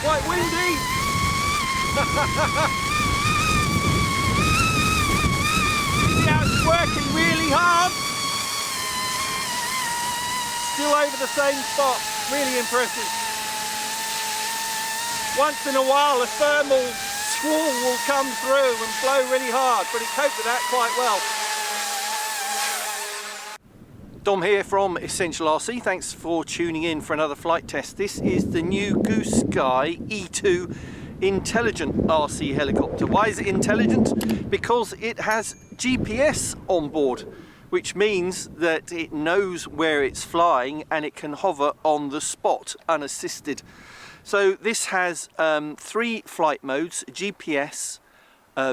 quite windy. Yeah, it's working really hard. Still over the same spot, really impressive. Once in a while a thermal squall will come through and blow really hard, but it coped with that quite well. Dom here from Essential RC, thanks for tuning in for another flight test. This is the new Goosky E2 intelligent RC helicopter. Why is it intelligent? Because it has GPS on board, which means that it knows where it's flying and it can hover on the spot unassisted. So this has 3 flight modes: GPS,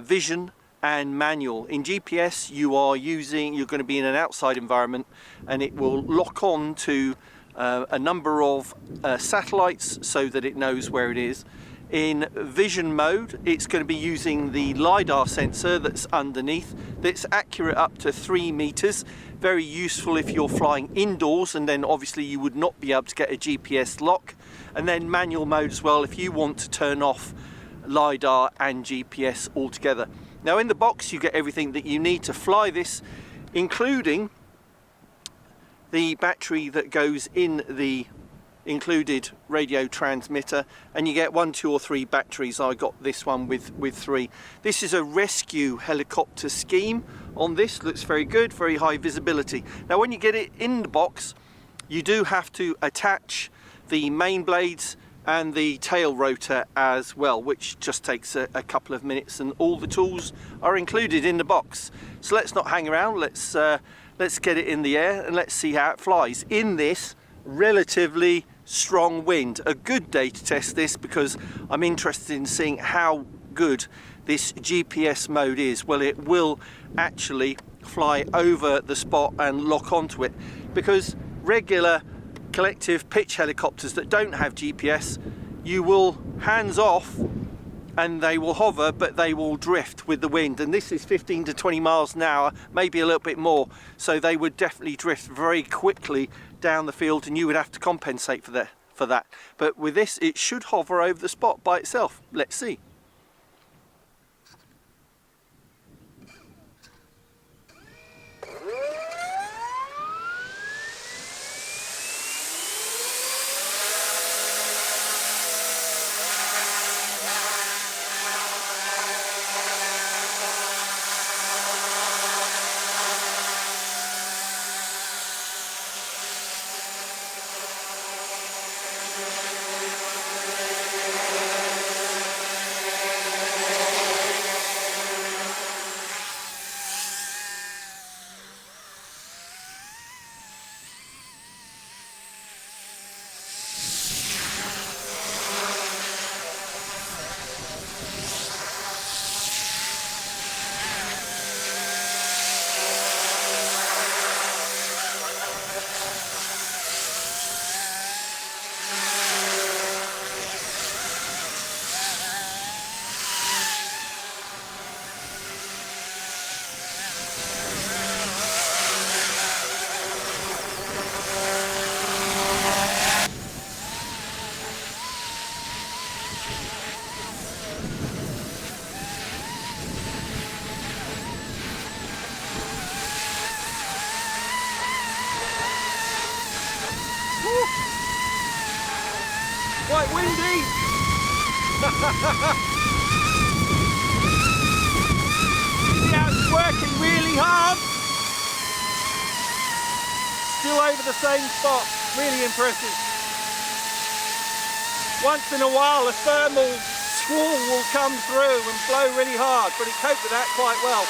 vision and manual. In GPS you're going to be in an outside environment and it will lock on to a number of satellites so that it knows where it is. In vision mode it's going to be using the LiDAR sensor that's underneath, that's accurate up to 3 meters. Very useful if you're flying indoors, and then obviously you would not be able to get a GPS lock. And then manual mode as well if you want to turn off LiDAR and GPS altogether. Now in the box you get everything that you need to fly this, including the battery that goes in the included radio transmitter, and you get 1, 2 or 3 batteries. I got this one with 3. This is a rescue helicopter scheme on this. Looks very good, very high visibility. Now when you get it in the box you do have to attach the main blades and the tail rotor as well, which just takes a couple of minutes, and all the tools are included in the box. So let's not hang around, let's get it in the air and let's see how it flies in this relatively strong wind. A good day to test this because I'm interested in seeing how good this GPS mode is. Well, it will actually fly over the spot and lock onto it, because regular collective pitch helicopters that don't have GPS, you will hands off and they will hover, but they will drift with the wind, and this is 15 to 20 miles an hour, maybe a little bit more, so they would definitely drift very quickly down the field and you would have to compensate for that. But with this it should hover over the spot by itself. Let's see. Quite windy. Yeah, it's working really hard. Still over the same spot, really impressive. Once in a while a thermal squall will come through and blow really hard, but it coped with that quite well.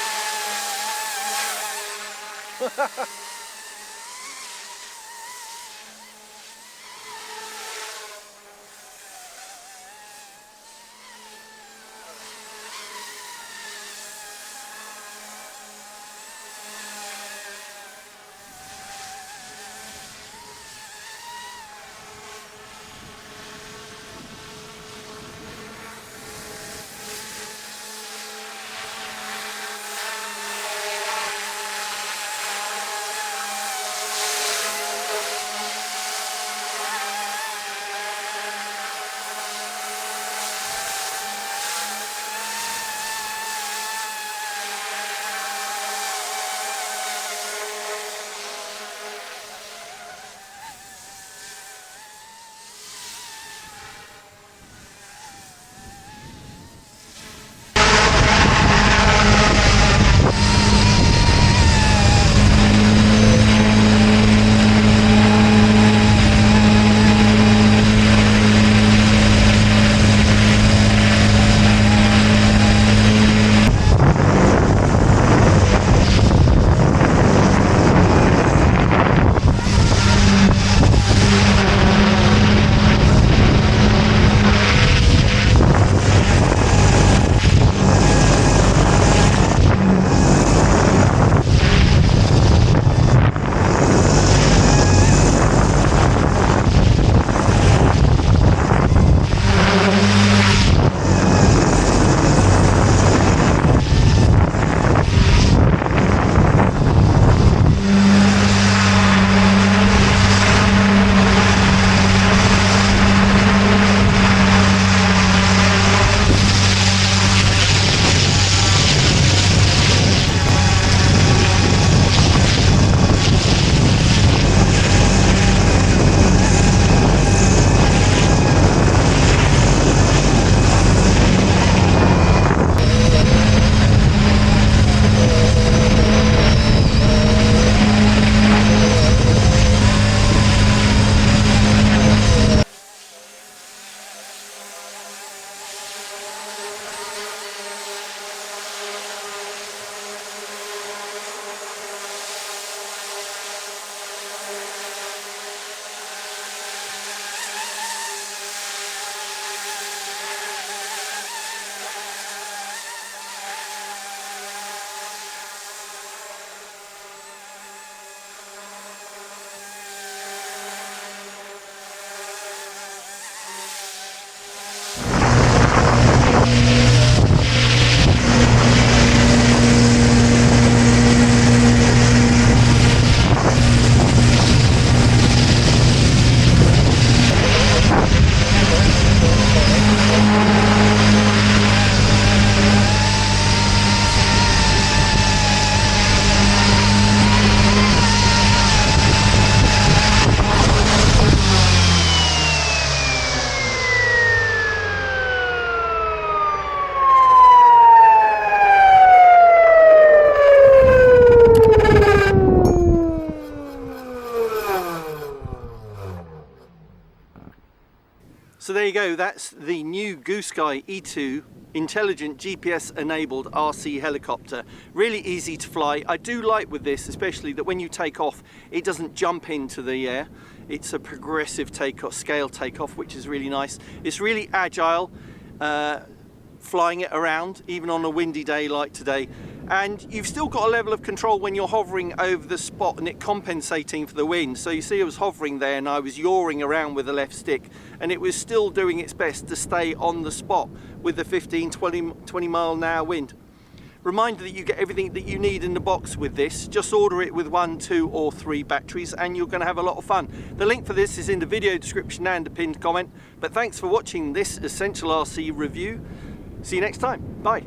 So there you go, that's the new Goosky E2 intelligent GPS enabled RC helicopter. Really easy to fly. I do like with this especially that when you take off it doesn't jump into the air. It's a progressive takeoff, scale takeoff, which is really nice. It's really agile, flying it around even on a windy day like today. And you've still got a level of control when you're hovering over the spot and it compensating for the wind. So you see I was hovering there and I was yawing around with the left stick and it was still doing its best to stay on the spot with the 15-20 mile an hour wind. Reminder that you get everything that you need in the box with this. Just order it with 1, 2 or 3 batteries and you're going to have a lot of fun. The link for this is in the video description and the pinned comment. But thanks for watching this Essential RC review. See you next time. Bye.